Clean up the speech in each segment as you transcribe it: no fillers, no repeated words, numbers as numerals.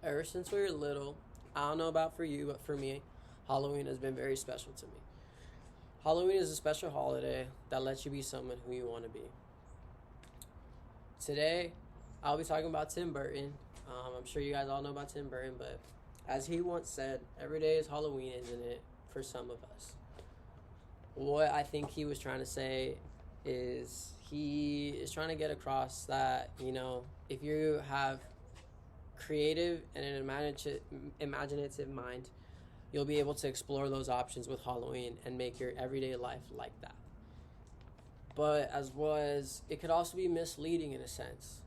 Ever since we were little, I don't know about for you, but for me, Halloween has been very special to me. Halloween is a special holiday that lets you be someone who you want to be. Today, I'll be talking about Tim Burton. I'm sure you guys all know about Tim Burton, but as he once said, every day is Halloween, isn't it, for some of us? What I think he was trying to say is he is trying to get across that, if you have creative and an imaginative mind, you'll be able to explore those options with Halloween and make your everyday life like that. But it could also be misleading in a sense.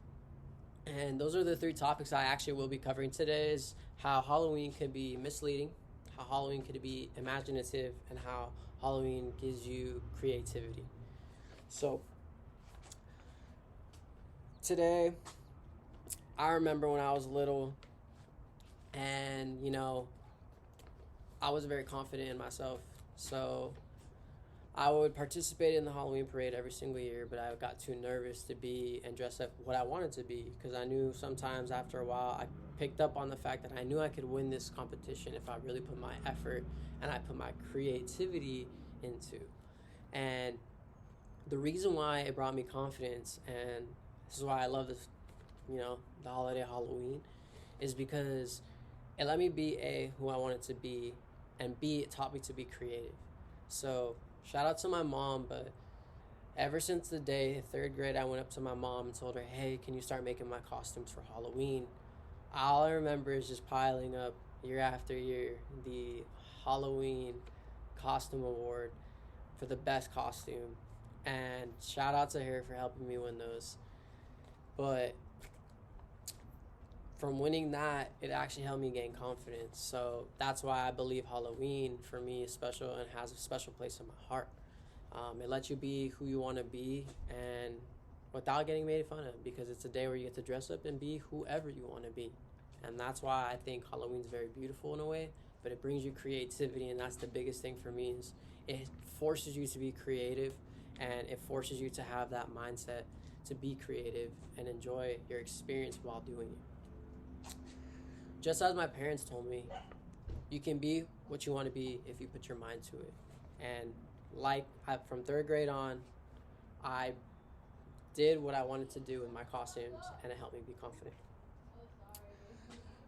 And those are the three topics I actually will be covering today: is how Halloween could be misleading, how Halloween could be imaginative, and how Halloween gives you creativity. So today, I remember when I was little and, I was very confident in myself. So I would participate in the Halloween parade every single year, but I got too nervous to be and dress up what I wanted to be, because I knew sometimes after a while I picked up on the fact that I knew I could win this competition if I really put my effort and I put my creativity into. And the reason why it brought me confidence, and this is why I love this, the holiday Halloween, is because it let me be who I wanted to be, and B, it taught me to be creative. So shout out to my mom, but ever since the day, third grade, I went up to my mom and told her, hey, can you start making my costumes for Halloween? All I remember is just piling up year after year the Halloween costume award for the best costume. And shout out to her for helping me win those. But from winning that, it actually helped me gain confidence. So that's why I believe Halloween for me is special and has a special place in my heart. It lets you be who you want to be, and without getting made fun of, because it's a day where you get to dress up and be whoever you want to be. And that's why I think Halloween's very beautiful in a way, but it brings you creativity, and that's the biggest thing for me. Is it forces you to be creative, and it forces you to have that mindset to be creative and enjoy your experience while doing it. Just as my parents told me, you can be what you want to be if you put your mind to it. And from third grade on, I did what I wanted to do with my costumes, and it helped me be confident.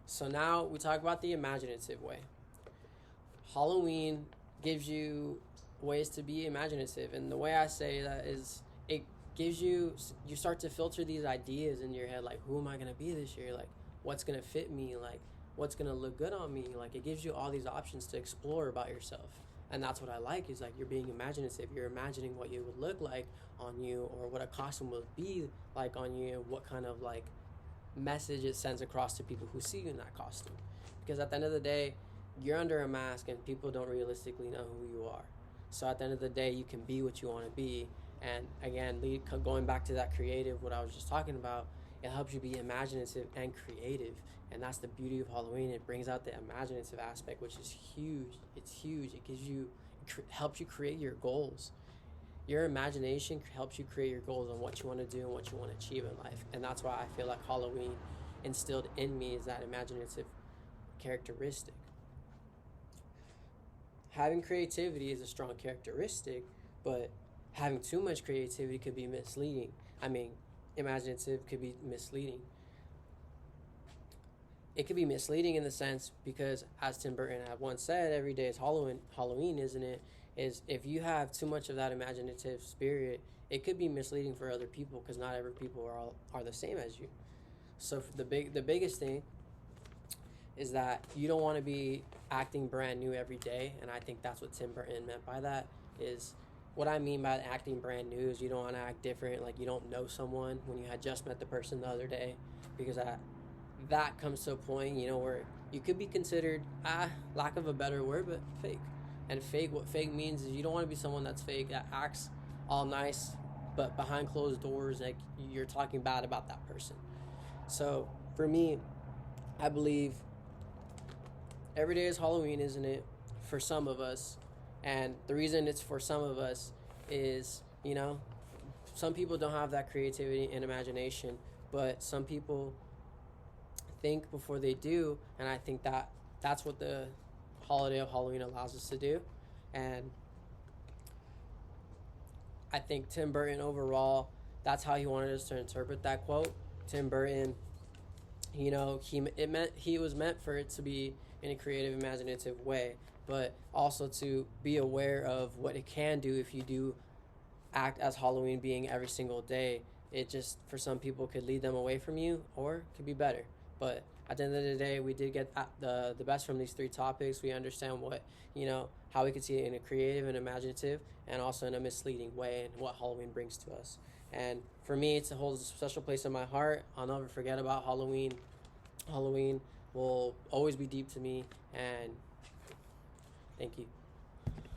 So now we talk about the imaginative way. Halloween gives you ways to be imaginative, and the way I say that is it gives you start to filter these ideas in your head, like, who am I going to be this year? Like, what's going to fit me? Like, what's going to look good on me? Like, it gives you all these options to explore about yourself. And that's what I like, is like you're being imaginative. You're imagining what it would look like on you, or what a costume would be like on you, what kind of like message it sends across to people who see you in that costume. Because at the end of the day, you're under a mask and people don't realistically know who you are. So at the end of the day, you can be what you want to be. And again, going back to that creative, what I was just talking about, it helps you be imaginative and creative. And that's the beauty of Halloween. It brings out the imaginative aspect, which is huge. It's huge. Helps you create your goals. Your imagination helps you create your goals on what you want to do and what you want to achieve in life. And that's why I feel like Halloween instilled in me is that imaginative characteristic. Having creativity is a strong characteristic, but having too much creativity could be misleading. Imaginative could be misleading. It could be misleading in the sense because, as Tim Burton had once said, every day is Halloween, isn't it? Is if you have too much of that imaginative spirit, it could be misleading for other people, because not every people are the same as you. So the biggest thing is that you don't want to be acting brand new every day, and I think that's what Tim Burton meant by that. Is what I mean by acting brand new is you don't want to act different, like you don't know someone when you had just met the person the other day, because that comes to a point, where you could be considered, lack of a better word, but fake. And what fake means is you don't want to be someone that's fake, that acts all nice, but behind closed doors, like you're talking bad about that person. So for me, I believe every day is Halloween, isn't it? For some of us. And the reason it's for some of us is, some people don't have that creativity and imagination, but some people think before they do, and I think that that's what the holiday of Halloween allows us to do. And I think Tim Burton overall, that's how he wanted us to interpret that quote. Tim Burton, he was meant for it to be in a creative, imaginative way, but also to be aware of what it can do if you do act as Halloween being every single day. It just, for some people, could lead them away from you, or could be better. But at the end of the day, we did get the best from these three topics. We understand what, how we could see it in a creative and imaginative, and also in a misleading way, and what Halloween brings to us. And for me, it holds a special place in my heart. I'll never forget about Halloween. Halloween will always be deep to me, and thank you.